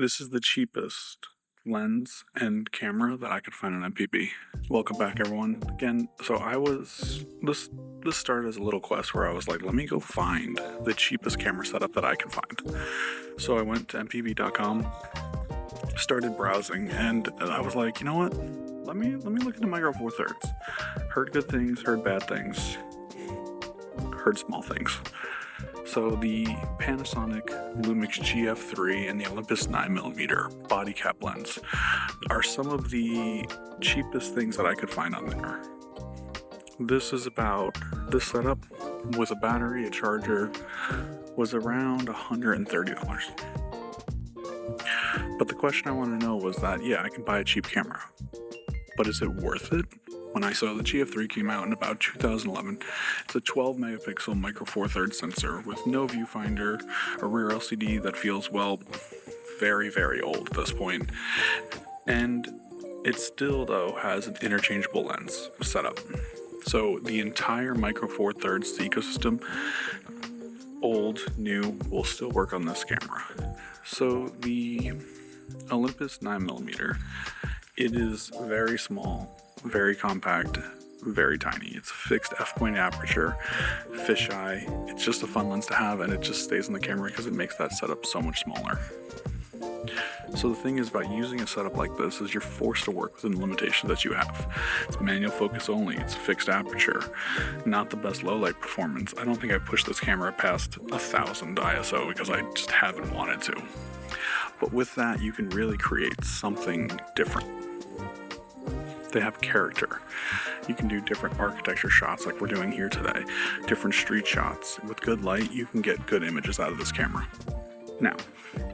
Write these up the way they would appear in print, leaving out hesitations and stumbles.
This is the cheapest lens and camera that I could find on MPB. Welcome back, everyone. Again, so this started as a little quest where I was like, let me go find the cheapest camera setup that I can find. So I went to mpb.com, started browsing, and I was like, you know what? Let me look into Micro Four Thirds. Heard good things, heard bad things, heard small things. So the Panasonic Lumix GF3 and the Olympus 9mm body cap lens are some of the cheapest things that I could find on there. This setup with a battery, a charger, was around $130. But the question I want to know was that, yeah, I can buy a cheap camera, but is it worth it? When I saw the GF3 came out in about 2011, it's a 12 megapixel Micro Four Thirds sensor with no viewfinder, a rear LCD that feels, well, very, very old at this point. And it still, though, has an interchangeable lens setup. So the entire Micro Four Thirds ecosystem, old, new, will still work on this camera. So the Olympus 9mm, it is very small, very compact, very tiny. It's a fixed f-point aperture, fisheye. It's just a fun lens to have, and it just stays in the camera because it makes that setup so much smaller. So the thing is about using a setup like this is you're forced to work within the limitations that you have. It's manual focus only, it's fixed aperture, not the best low light performance. I don't think I pushed this camera past 1000 ISO because I just haven't wanted to. But with that, you can really create something different. They have character. You can do different architecture shots like we're doing here today, different street shots. With good light, you can get good images out of this camera. Now,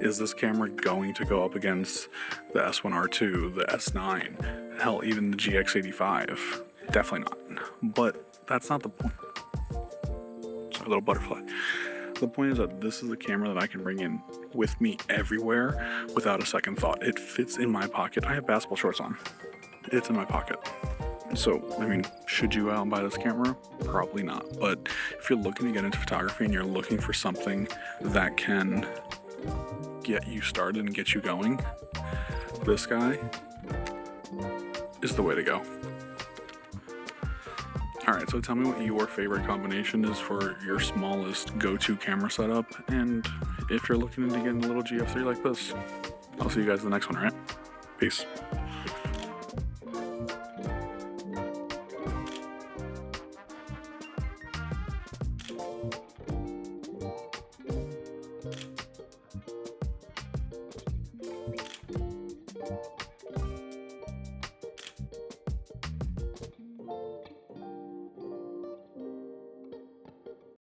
is this camera going to go up against the S1R2, the S9, hell, even the GX85? Definitely not. But that's not the point. Sorry, little butterfly. The point is that this is a camera that I can bring in with me everywhere without a second thought. It fits in my pocket. I have basketball shorts on. It's in my pocket. So, I mean, should you go out and buy this camera? Probably not. But if you're looking to get into photography and you're looking for something that can get you started and get you going, this guy is the way to go. Alright, so tell me what your favorite combination is for your smallest go-to camera setup, and if you're looking into getting a little GF3 like this. I'll see you guys in the next one, alright? Peace.